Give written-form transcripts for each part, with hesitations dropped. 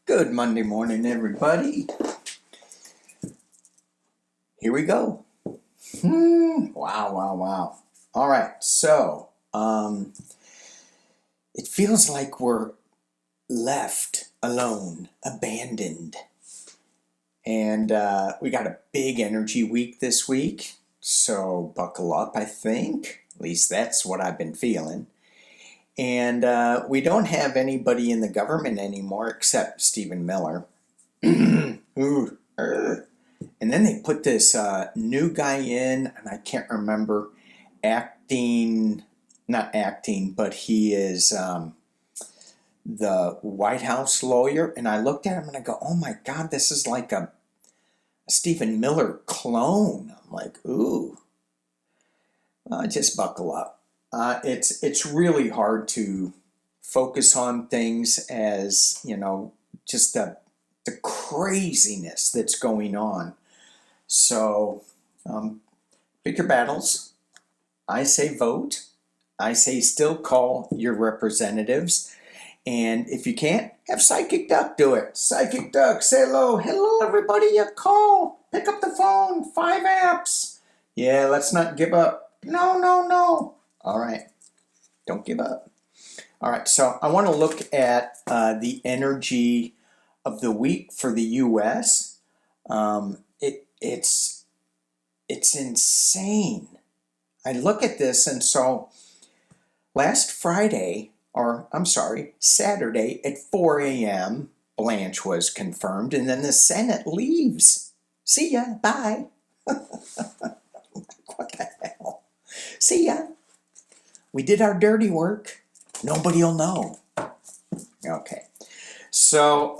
Good Monday morning, everybody. Here we go. Wow. All right, so it feels like we're left alone, abandoned. And we got a big energy week this week, so buckle up, I think. At least that's what I've been feeling. And we don't have anybody in the government anymore except Stephen Miller. Ooh, and then they put this new guy in, and I can't remember, not acting, but he is the White House lawyer. And I looked at him and I go, oh my God, this is like a Stephen Miller clone. I'm like, ooh, just buckle up. It's really hard to focus on things as, just the craziness that's going on. So pick your battles. I say vote. I say still call your representatives. And if you can't, have Psychic Duck do it. Psychic Duck, say hello. Hello, everybody. You call. Pick up the phone. 5 apps. Yeah, let's not give up. No. All right. Don't give up. All right. So I want to look at the energy of the week for the U.S. It's insane. I look at this, and so last Friday, Saturday at 4 a.m., Blanche was confirmed, and then the Senate leaves. See ya, bye. What the hell? See ya. We did our dirty work. Nobody'll know. Okay. So,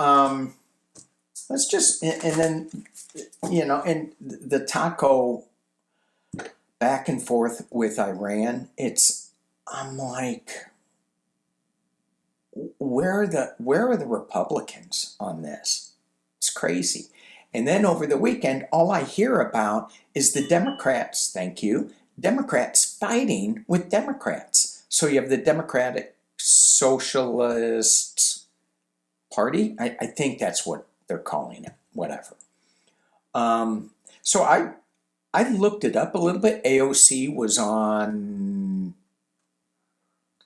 let's just, and then, and the taco back and forth with Iran, I'm like, where are the Republicans on this? It's crazy. And then over the weekend, all I hear about is the Democrats, Democrats fighting with Democrats. So you have the Democratic Socialist Party. I think that's what they're calling it, whatever. So I looked it up a little bit. AOC was on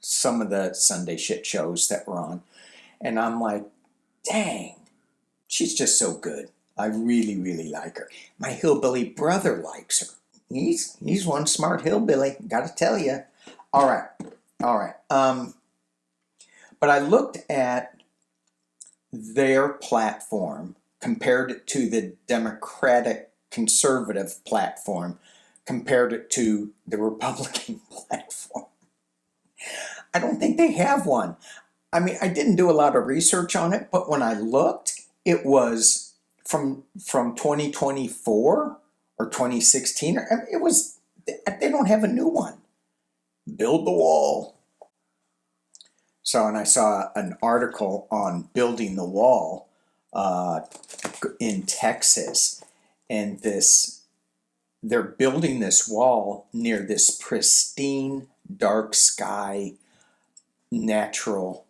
some of the Sunday shit shows that were on. And I'm like, dang, she's just so good. I really, really like her. My hillbilly brother likes her. He's one smart hillbilly, gotta tell you. All right. But I looked at their platform, compared it to the Democratic Conservative platform, compared it to the Republican platform. I don't think they have one. I mean, I didn't do a lot of research on it, but when I looked, it was from 2024 or 2016. They don't have a new one. Build the wall. So, and I saw an article on building the wall in Texas, and they're building this wall near this pristine dark sky natural,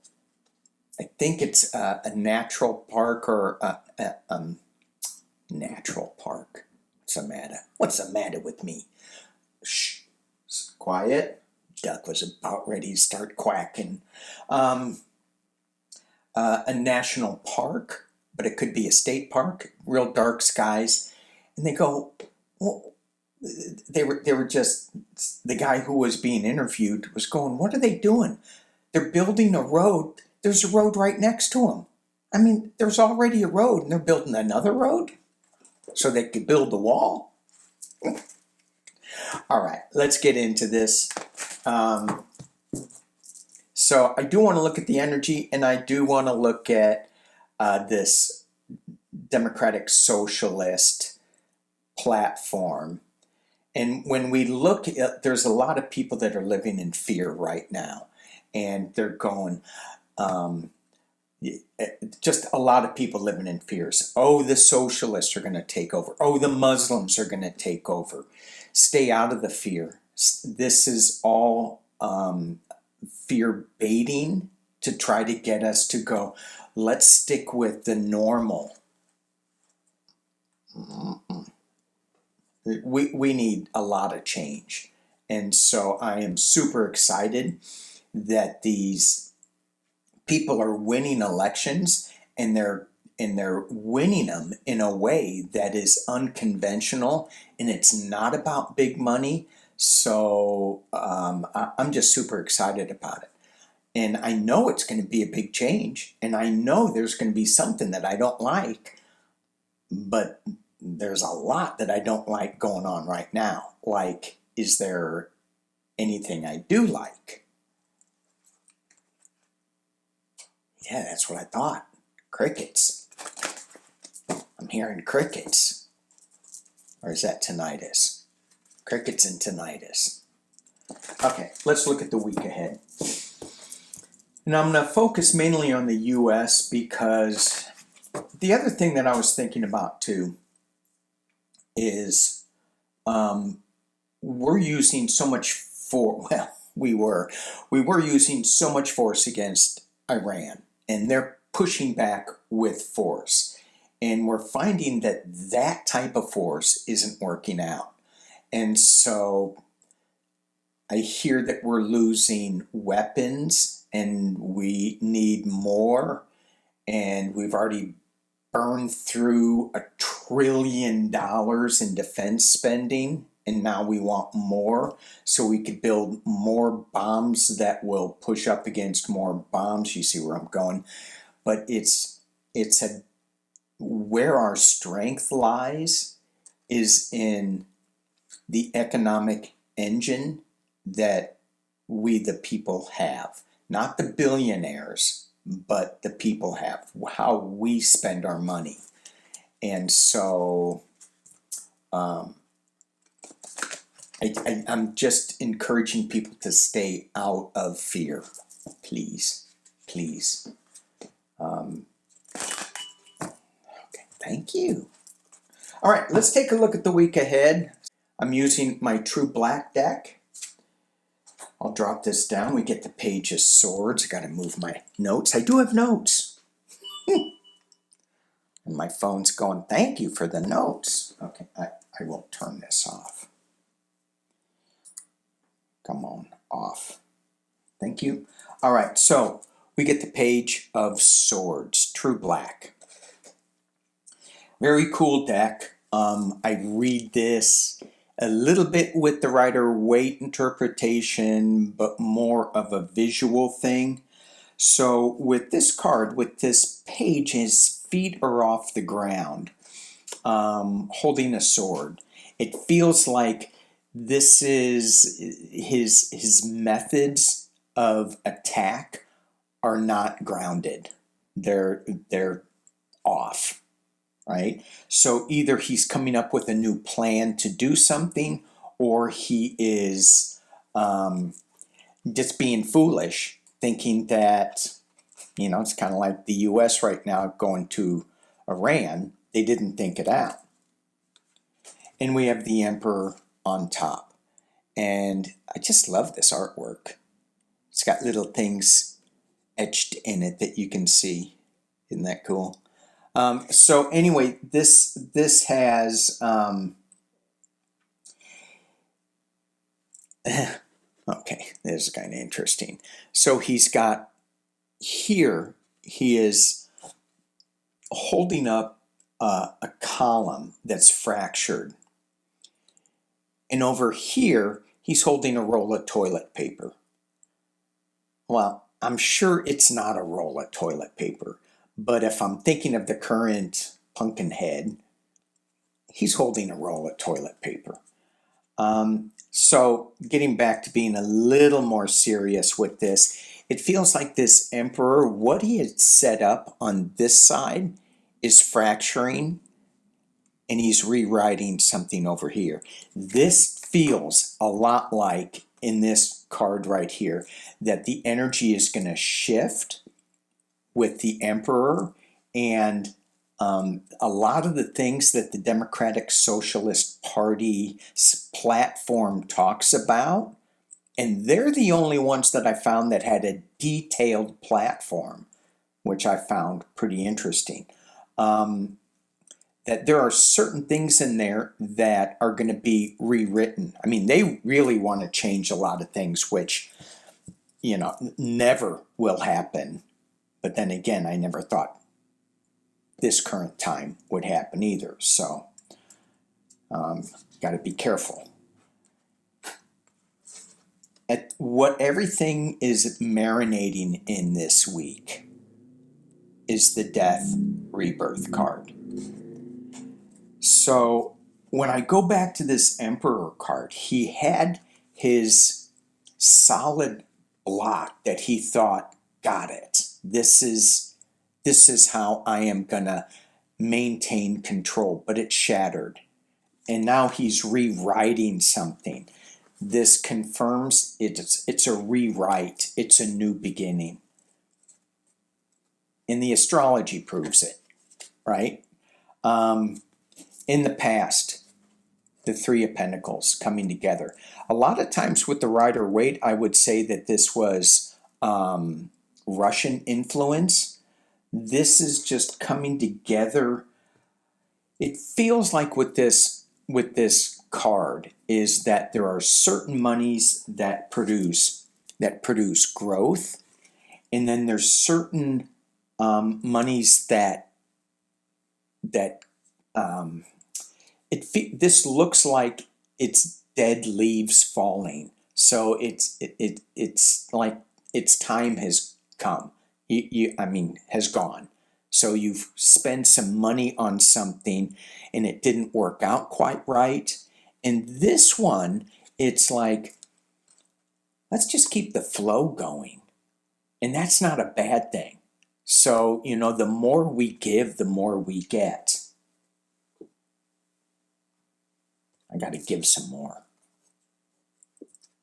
I think it's a natural park or natural park. What's the matter with me? Shh, quiet. Duck was about ready to start quacking. A national park, but it could be a state park, real dark skies. And they go, well, they were just, the guy who was being interviewed was going, what are they doing? They're building a road. There's a road right next to them. I mean, there's already a road, and they're building another road so they could build the wall. All right, let's get into this. So I do want to look at the energy, and I do want to look at this Democratic Socialist platform. And when we look at, there's a lot of people that are living in fear right now. And they're going, just a lot of people living in fears. Oh, the socialists are going to take over. Oh, the Muslims are going to take over. Stay out of the fear. This is all fear baiting to try to get us to go, let's stick with the normal. We need a lot of change. And so I am super excited that these people are winning elections, and they're winning them in a way that is unconventional, and it's not about big money. So I'm just super excited about it. And I know it's going to be a big change, and I know there's going to be something that I don't like, but there's a lot that I don't like going on right now. Like, is there anything I do like? Yeah, that's what I thought. Crickets. I'm hearing crickets. Or is that tinnitus? Crickets and tinnitus. Okay, let's look at the week ahead. And I'm going to focus mainly on the U.S. because the other thing that I was thinking about too is we're using so much we were using so much force against Iran, and they're pushing back with force. And we're finding that that type of force isn't working out. And so I hear that we're losing weapons and we need more. And we've already burned through $1 trillion in defense spending. And now we want more, so we could build more bombs that will push up against more bombs. You see where I'm going? But where our strength lies is in the economic engine that we the people have. Not the billionaires, but the people have. How we spend our money. And so I'm just encouraging people to stay out of fear. Please. Please. Okay, thank you. All right, let's take a look at the week ahead. I'm using my True Black deck. I'll drop this down. We get the Page of Swords. I got to move my notes. I do have notes. And my phone's going, thank you for the notes. Okay, I will turn this off. Come on, off. Thank you. All right, so we get the Page of Swords, True Black. Very cool deck. I read this a little bit with the Rider-Waite interpretation, but more of a visual thing. So with this card, with this page, his feet are off the ground, holding a sword. It feels like this is his methods of attack are not grounded. They're off, right? So either he's coming up with a new plan to do something, or he is just being foolish, thinking that, it's kind of like the U.S. right now going to Iran. They didn't think it out. And we have the Emperor on top. And I just love this artwork. It's got little things etched in it that you can see. Isn't that cool? So anyway, this has okay, this is kind of interesting. So he's got here, he is holding up a column that's fractured. And over here, he's holding a roll of toilet paper. Well, I'm sure it's not a roll of toilet paper, but if I'm thinking of the current Pumpkinhead, he's holding a roll of toilet paper. So getting back to being a little more serious with this, it feels like this Emperor, what he had set up on this side is fracturing, and he's rewriting something over here. This feels a lot like, in this card right here, that the energy is going to shift with the Emperor, and a lot of the things that the Democratic Socialist Party's platform talks about And they're the only ones that I found that had a detailed platform, which I found pretty interesting. That there are certain things in there that are going to be rewritten. I mean, they really want to change a lot of things, which, never will happen. But then again, I never thought this current time would happen either. So, got to be careful. At what everything is marinating in this week is the death rebirth card. So when I go back to this Emperor card, he had his solid block that he thought, got it. This is how I am gonna maintain control, but it shattered. And now he's rewriting something. This confirms it's a rewrite, it's a new beginning. And the astrology proves it, right? In the past, the Three of Pentacles coming together. A lot of times with the Rider-Waite, I would say that this was Russian influence. This is just coming together. It feels like with this card is that there are certain monies that produce growth, and then there's certain monies that this looks like it's dead leaves falling. So it's like its time has come. Has gone. So you've spent some money on something and it didn't work out quite right. And this one, it's like, let's just keep the flow going. And that's not a bad thing. So, the more we give, the more we get. I got to give some more.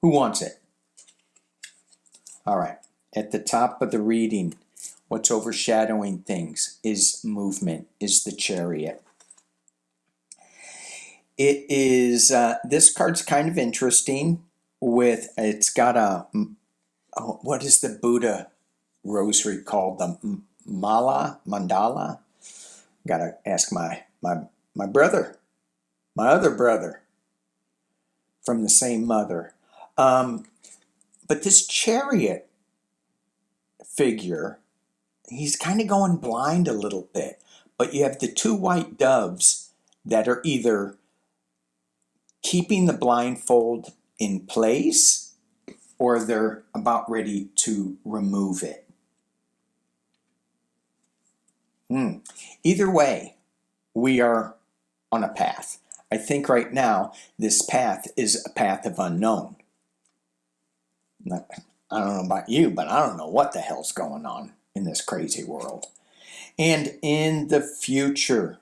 Who wants it? All right. At the top of the reading, what's overshadowing things is movement, is the Chariot. It is, this card's kind of interesting it's got what is the Buddha rosary called? The mandala? Got to ask my brother, my other brother from the same mother. But this Chariot figure, he's kind of going blind a little bit. But you have the two white doves that are either keeping the blindfold in place or they're about ready to remove it. Either way, we are on a path. I think right now this path is a path of unknown. I don't know about you, but I don't know what the hell's going on in this crazy world. And in the future,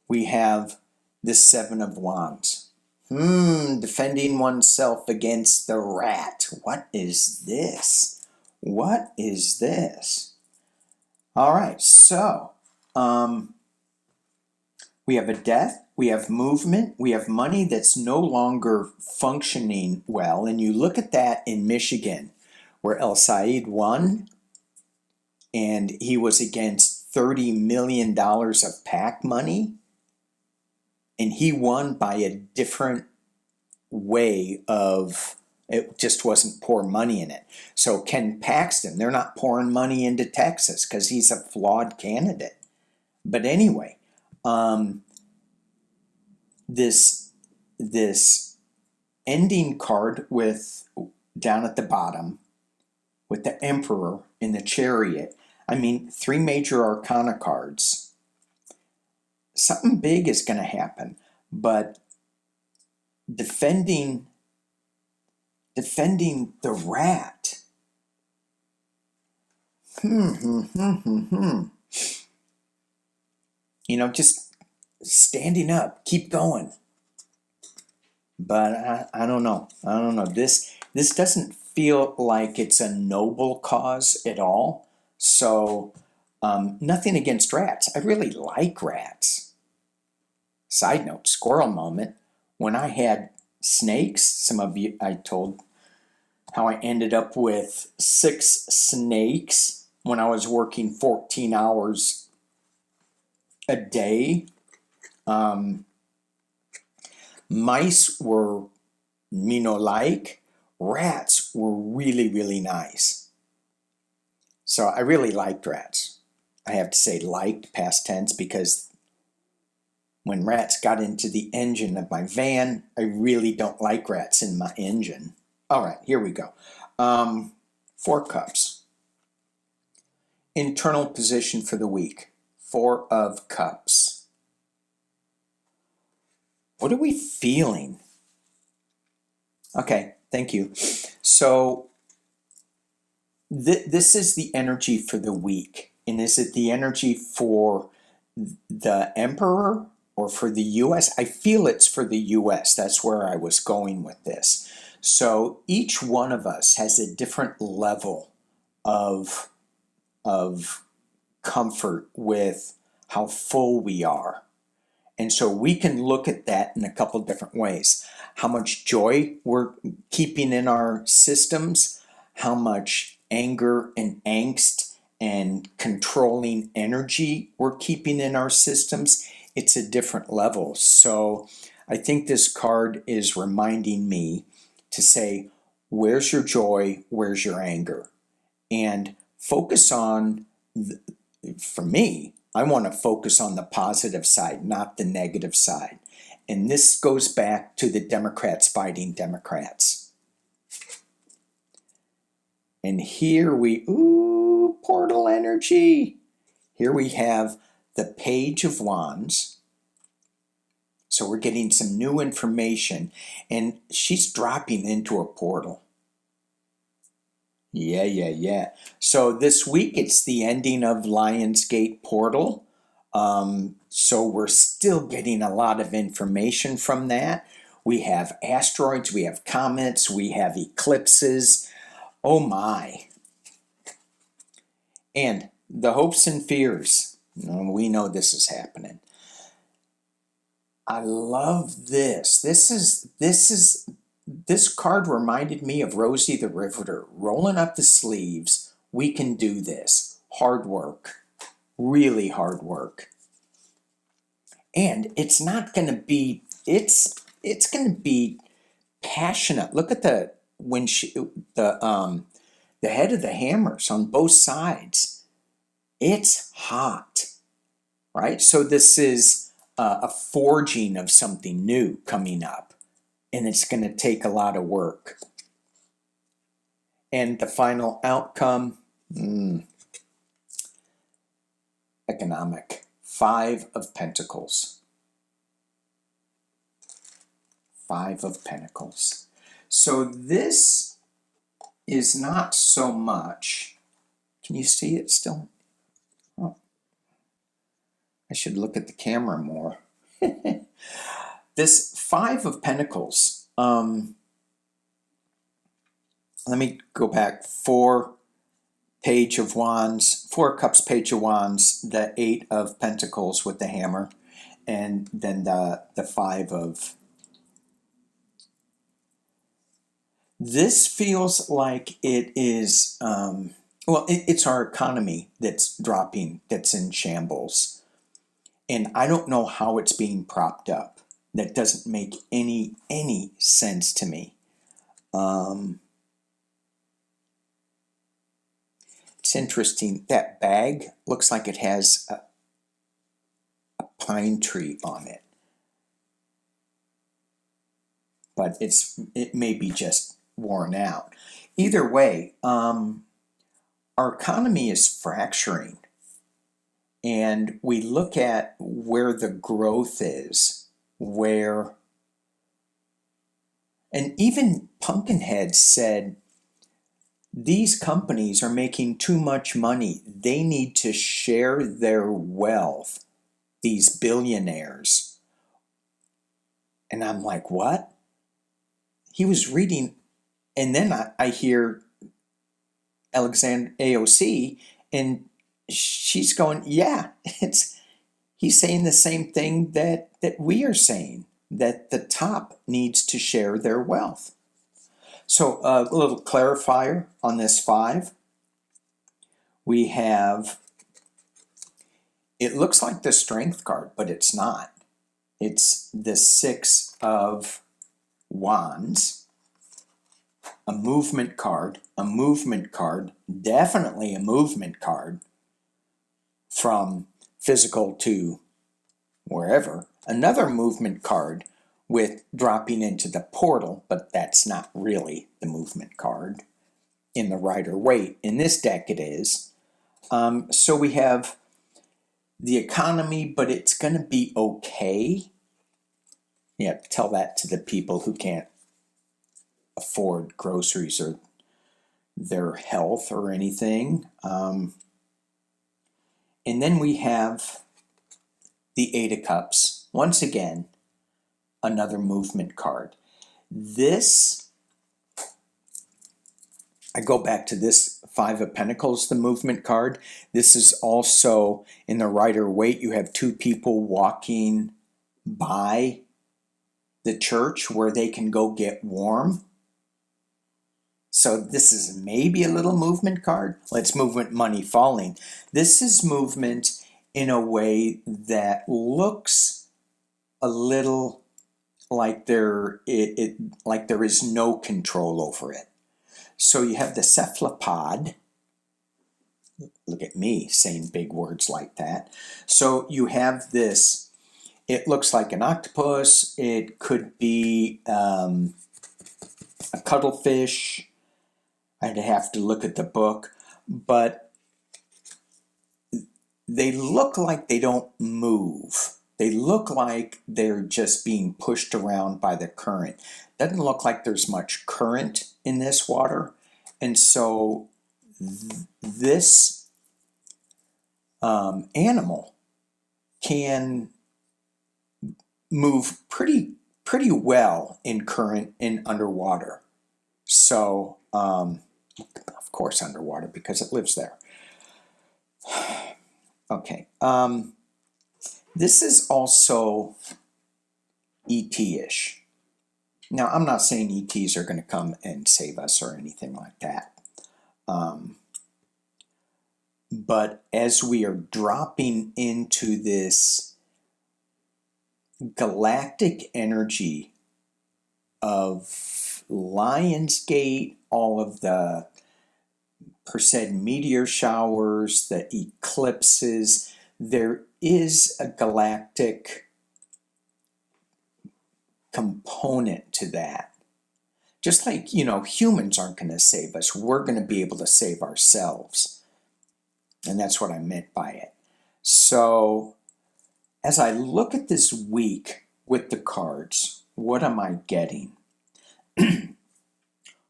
we have the Seven of Wands. Defending oneself against the rat. What is this? What is this? All right, so we have a death, we have movement, we have money that's no longer functioning well. And you look at that in Michigan, where El Said won, and he was against $30 million of PAC money. And he won by a different way of, it just wasn't pour money in it. So Ken Paxton, they're not pouring money into Texas because he's a flawed candidate. But anyway, this ending card with, down at the bottom, with the Emperor in the Chariot, three major arcana cards. Something big is going to happen, but defending the rat. Just standing up, keep going. But I don't know. This doesn't feel like it's a noble cause at all. So nothing against rats. I really like rats. Side note, squirrel moment. When I had snakes, some of you, I told how I ended up with 6 snakes when I was working 14 hours a day. Mice were like. Rats were really, really nice. So I really liked rats. I have to say liked, past tense, because when rats got into the engine of my van, I really don't like rats in my engine. All right, here we go. 4 cups. Internal position for the week. 4 of cups. What are we feeling? Okay, thank you. So this is the energy for the week. And is it the energy for the emperor or for the US? I feel it's for the US. That's where I was going with this. So each one of us has a different level of comfort with how full we are. And so we can look at that in a couple different ways. How much joy we're keeping in our systems, how much anger and angst and controlling energy we're keeping in our systems. It's a different level. So I think this card is reminding me to say, where's your joy? Where's your anger? And focus on, for me, I want to focus on the positive side, not the negative side. And this goes back to the Democrats fighting Democrats. And here portal energy. Here we have the Page of Wands. So we're getting some new information, and she's dropping into a portal. Yeah. So this week it's the ending of Lionsgate portal. So we're still getting a lot of information from that. We have asteroids, we have comets, we have eclipses. Oh my. And the hopes and fears. We know this is happening. I love this. This card reminded me of Rosie the Riveter. Rolling up the sleeves. We can do this. Hard work. Really hard work. And it's not going to be, it's going to be passionate. Look at the head of the hammers on both sides. It's hot, right? So this is a forging of something new coming up, and it's going to take a lot of work. And the final outcome, economic. 5 of Pentacles. 5 of Pentacles. So this is not so much. Can you see it still? Oh. I should look at the camera more. This 5 of Pentacles. Let me go back. 4 Page of Wands, 4 Cups, Page of Wands, the 8 of Pentacles with the hammer, and then the 5 of... This feels like it is, it's our economy that's dropping, that's in shambles. And I don't know how it's being propped up. That doesn't make any sense to me. It's interesting. That bag looks like it has a pine tree on it. But it may be just worn out. Either way, our economy is fracturing. And we look at where the growth is, and even Pumpkinhead said, these companies are making too much money. They need to share their wealth, these billionaires. And I'm like, what? He was reading, and then I hear Alexander AOC, and she's going, yeah, he's saying the same thing that we are saying, that the top needs to share their wealth. So a little clarifier on this 5. We have, it looks like the Strength card, but it's not. It's the 6 of Wands, a movement card, definitely a movement card from physical to wherever. Another movement card with dropping into the portal, but that's not really the movement card in the Rider-Waite. In this deck it is. So we have the economy, but it's going to be okay. You have to tell that to the people who can't afford groceries or their health or anything. And then we have the 8 of Cups. Once again, another movement card. This, I go back to this 5 of Pentacles, the movement card. This is also in the Rider-Waite. You have 2 people walking by the church where they can go get warm. So this is maybe a little movement card. Let's movement money falling. This is movement in a way that looks a little like there is no control over it. So you have the cephalopod. Look at me saying big words like that. So you have this, it looks like an octopus. It could be a cuttlefish. I'd have to look at the book, but they look like they don't move. They look like they're just being pushed around by the current. Doesn't look like there's much current in this water. And so this animal can move pretty well in current and underwater. So, of course underwater because it lives there. Okay. This is also ET-ish. Now, I'm not saying ETs are going to come and save us or anything like that. But as we are dropping into this galactic energy of Lionsgate, all of the Perseid meteor showers, the eclipses, there is a galactic component to that. Just like, humans aren't going to save us. We're going to be able to save ourselves. And that's what I meant by it. So, as I look at this week with the cards, what am I getting?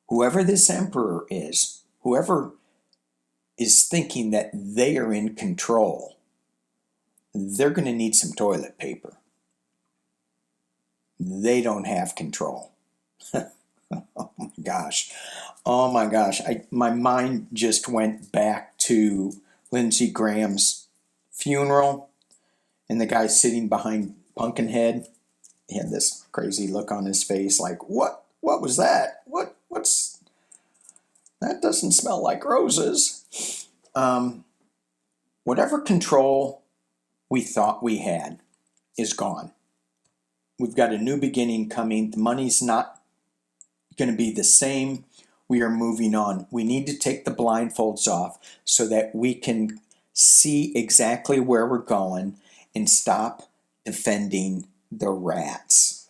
Whoever this emperor is, whoever is thinking that they are in control, they're going to need some toilet paper. They don't have control. Oh my gosh. My mind just went back to Lindsey Graham's funeral and the guy sitting behind Pumpkinhead. He had this crazy look on his face like, what was that? What's that? Doesn't smell like roses. Whatever control we thought we had is gone. We've got a new beginning coming. The money's not going to be the same. We are moving on. We need to take the blindfolds off so that we can see exactly where we're going and stop defending the rats.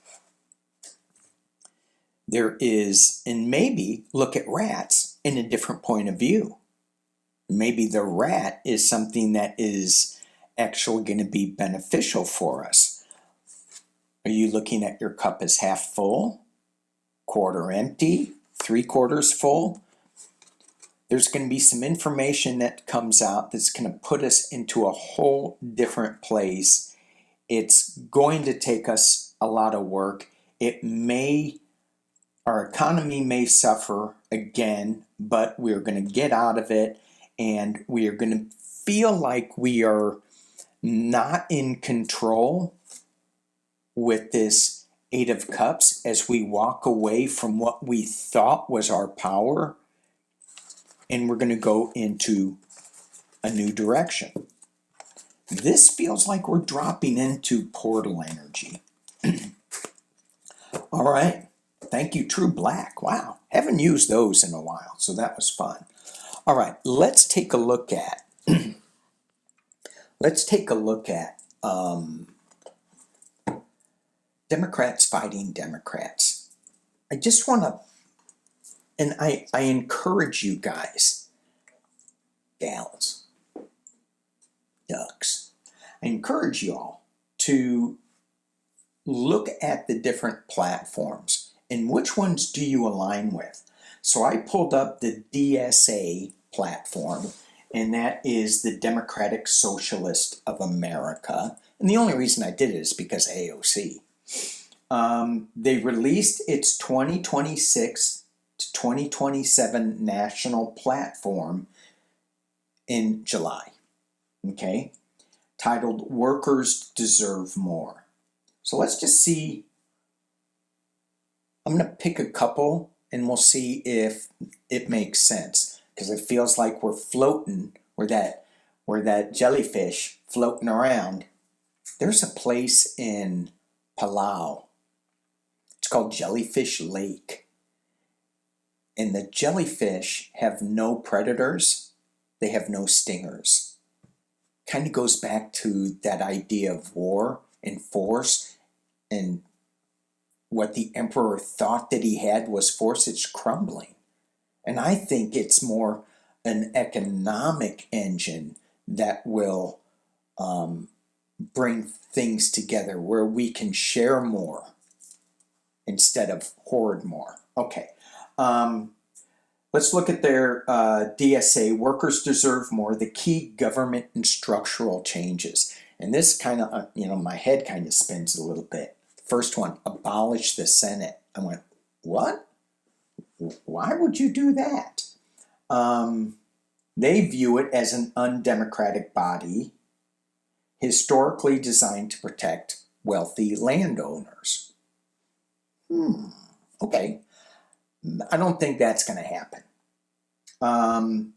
There is, and maybe look at rats in a different point of view. Maybe the rat is something that is actually going to be beneficial for us. Are you looking at your cup as half full, quarter empty, 3/4 full? There's going to be some information that comes out that's going to put us into a whole different place. It's going to take us a lot of work. Our economy may suffer again, but we're going to get out of it, and we are going to feel like we are not in control with this Eight of Cups as we walk away from what we thought was our power, and we're going to go into a new direction. This feels like we're dropping into portal energy. All right. Thank you, True Black. Wow. Haven't used those in a while, so that was fun. All right. Let's take a look at Democrats fighting Democrats. I just want to, and I encourage you guys, gals, ducks, I encourage you all to look at the different platforms and which ones do you align with. So I pulled up the DSA platform, and that is the Democratic Socialist of America. And the only reason I did it is because of AOC. They released its 2026 to 2027 national platform in July, okay, titled Workers Deserve More. So let's just see. I'm going to pick a couple and we'll see if it makes sense, because it feels like we're floating, we're that jellyfish floating around. There's a place in Palau. It's called Jellyfish Lake. And the jellyfish have no predators. They have no stingers. Kind of goes back to that idea of war and force, and what the emperor thought that he had was force. It's crumbling. And I think it's more an economic engine that will bring things together where we can share more instead of hoard more. Okay. Let's look at their DSA, Workers Deserve More, the key government and structural changes. And this kind of, my head kind of spins a little bit. First one, abolish the Senate. I went, what? Why would you do that? They view it as an undemocratic body, historically designed to protect wealthy landowners. Okay. I don't think that's going to happen.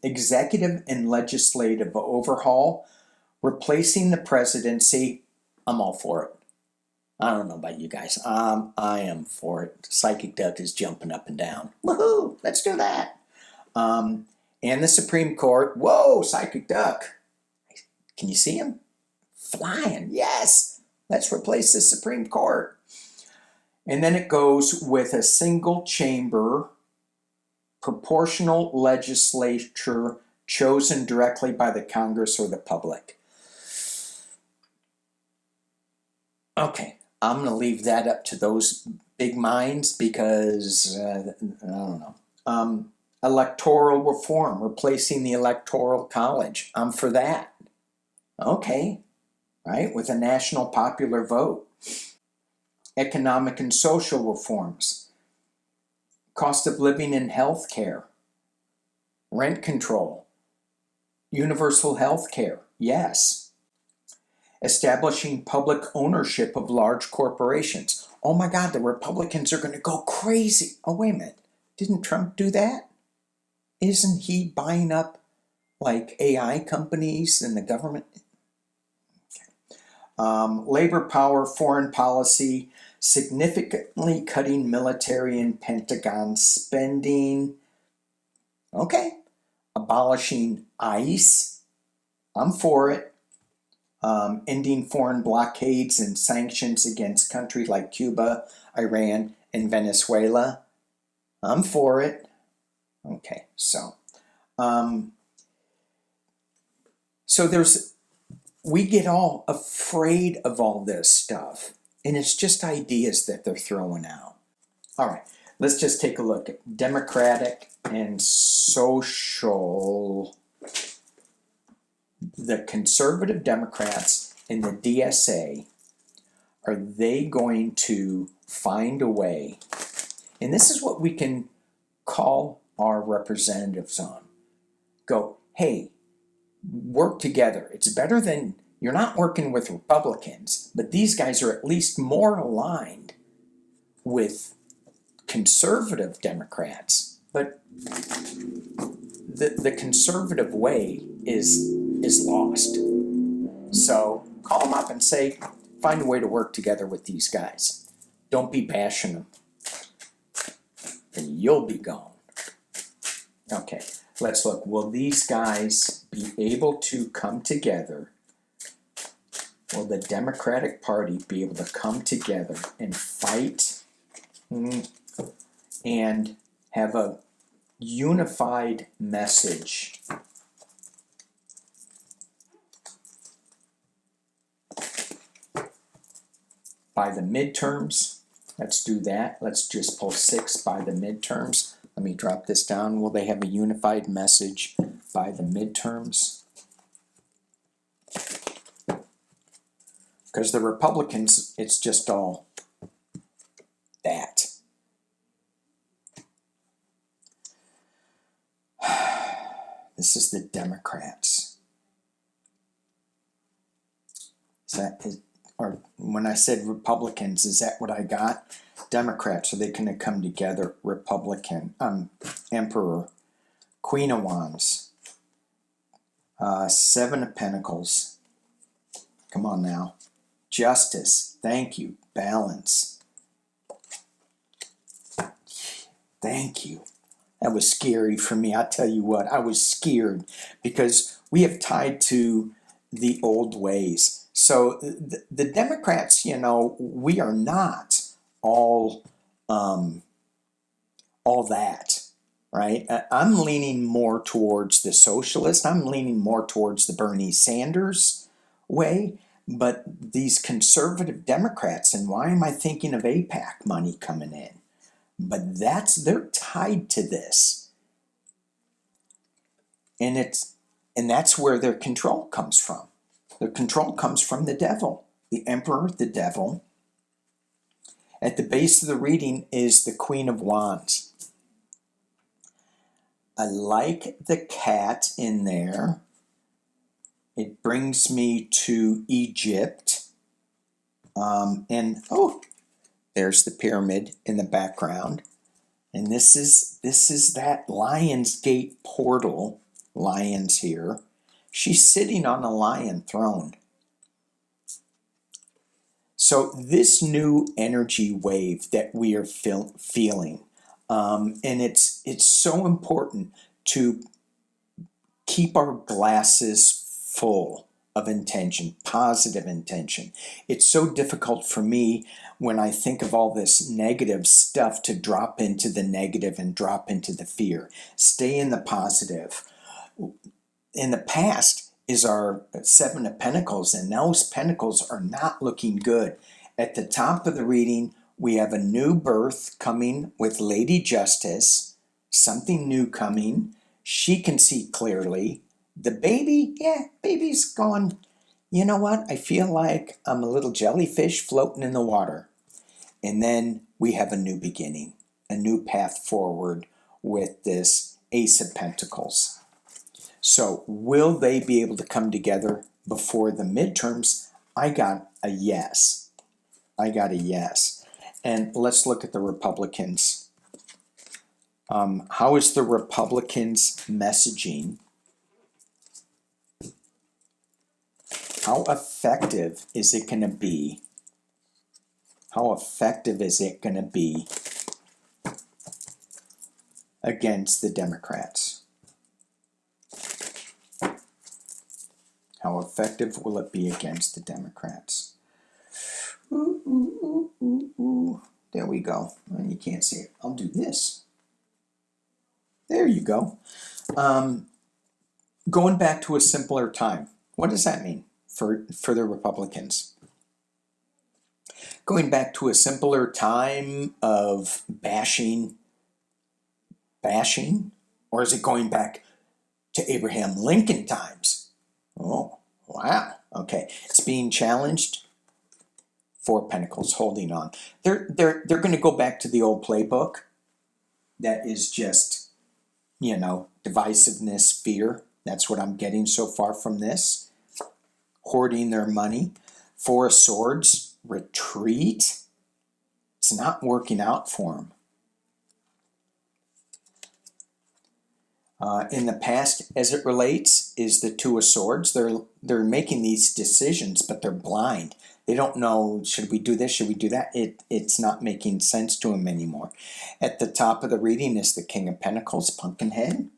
Executive and legislative overhaul, replacing the presidency. I'm all for it. I don't know about you guys. I am for it. Psychic Duck is jumping up and down. Woohoo! Let's do that. And the Supreme Court. Whoa, Psychic Duck. Can you see him? Flying. Yes. Let's replace the Supreme Court. And then it goes with a single chamber, proportional legislature chosen directly by the Congress or the public. Okay, I'm going to leave that up to those big minds because, I don't know. Electoral reform, replacing the Electoral College. I'm for that. Okay, right, with a national popular vote. Economic and social reforms. Cost of living and health care. Rent control. Universal health care. Yes. Establishing public ownership of large corporations. Oh my God, the Republicans are going to go crazy. Oh, wait a minute. Didn't Trump do that? Isn't he buying up like AI companies and the government? Okay. Labor power, foreign policy, significantly cutting military and Pentagon spending. Okay. Abolishing ICE. I'm for it. Ending foreign blockades and sanctions against countries like Cuba, Iran, and Venezuela. I'm for it. Okay, so we get all afraid of all this stuff, and it's just ideas that they're throwing out. All right, let's just take a look at Democratic and social. The Conservative Democrats and the DSA, are they going to find a way? And this is what we can call our representatives on. Go, hey, work together. It's better than, you're not working with Republicans, but these guys are at least more aligned with conservative Democrats, but the conservative way is lost. So call them up and say, find a way to work together with these guys. Don't be bashing them, and you'll be gone. Okay, let's look. Will these guys be able to come together? Will the Democratic Party be able to come together and fight and have a unified message by the midterms? Let's do that. Let's just pull 6 by the midterms. Let me drop this down. Will they have a unified message by the midterms? Because the Republicans, it's just all that. This is the Democrats. Or when I said Republicans, is that what I got? Democrats, are they going to come together? Republican, Emperor, Queen of Wands, 7 of Pentacles. Come on now. Justice, thank you. Balance. Thank you. That was scary for me. I tell you what, I was scared because we have tied to the old ways. So the Democrats, you know, we are not all that, right? I'm leaning more towards the socialist. I'm leaning more towards the Bernie Sanders way. But these conservative Democrats, and why am I thinking of AIPAC money coming in? But they're tied to this. And that's where their control comes from. Their control comes from the devil, the emperor, the devil. At the base of the reading is the Queen of Wands. I like the cat in there. It brings me to Egypt. There's the pyramid in the background. And this is that Lion's Gate portal. Lions here. She's sitting on a lion throne. So this new energy wave that we are feeling, and it's so important to keep our glasses full of intention, positive intention. It's so difficult for me when I think of all this negative stuff to drop into the negative and drop into the fear. Stay in the positive. In the past is our 7 of Pentacles, and those Pentacles are not looking good. At the top of the reading, we have a new birth coming with Lady Justice, something new coming. She can see clearly. The baby, baby's gone. You know what? I feel like I'm a little jellyfish floating in the water. And then we have a new beginning, a new path forward with this Ace of Pentacles. So will they be able to come together before the midterms? I got a yes. And let's look at the Republicans. How is the Republicans' messaging? How effective is it going to be? How effective is it going to be against the Democrats? How effective will it be against the Democrats? Ooh. There we go. Well, you can't see it. I'll do this. There you go. Going back to a simpler time. What does that mean for the Republicans? Going back to a simpler time of bashing, or is it going back to Abraham Lincoln times? Oh, wow. Okay. It's being challenged. 4 Pentacles holding on. They're going to go back to the old playbook. That is just, divisiveness, fear. That's what I'm getting so far from this. Hoarding their money. 4 of Swords, retreat. it's not working out for them. In the past, as it relates, is the Two of Swords. They're making these decisions, but they're blind. They don't know, should we do this, should we do that? It's not making sense to them anymore. At the top of the reading is the King of Pentacles, Pumpkinhead.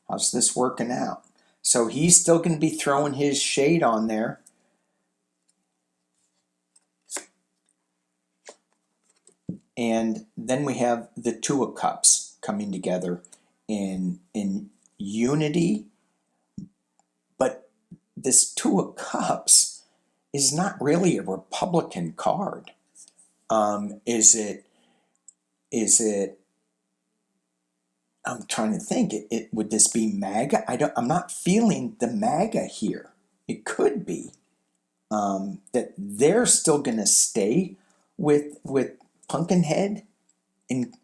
How's this working out? So he's still going to be throwing his shade on there. And then we have the Two of Cups coming together in unity. But this Two of Cups is not really a Republican card. Is it? I'm trying to think. Would this be MAGA? I'm not feeling the MAGA here. It could be that they're still going to stay with Pumpkinhead and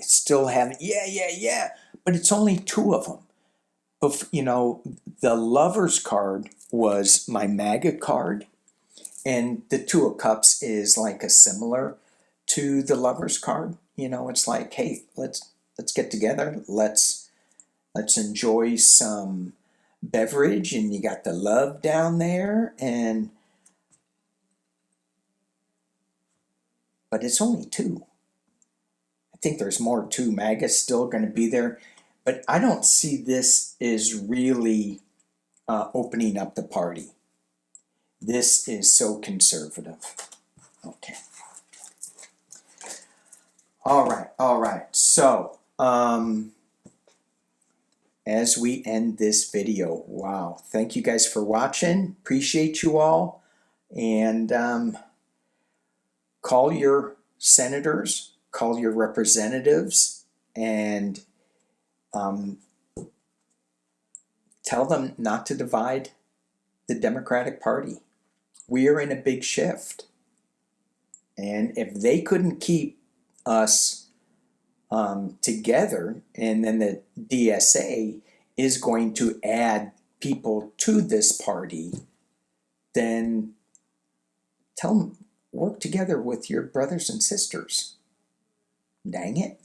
still have yeah. But it's only two of them. But you know, the Lovers card was my MAGA card, and the Two of Cups is like a similar to the Lovers card. You know, it's like, hey, let's get together. Let's enjoy some beverage, and you got the love down there, but it's only two. I think there's more too. MAGA's still going to be there, but I don't see this as really opening up the party. This is so conservative. Okay. All right. So, as we end this video, wow, thank you guys for watching. Appreciate you all. And call your senators, call your representatives, and tell them not to divide the Democratic Party. We are in a big shift. And if they couldn't keep us together, and then the DSA is going to add people to this party, then tell them, work together with your brothers and sisters. Dang it.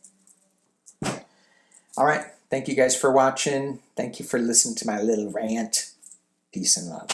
All right. Thank you guys for watching. Thank you for listening to my little rant. Peace and love.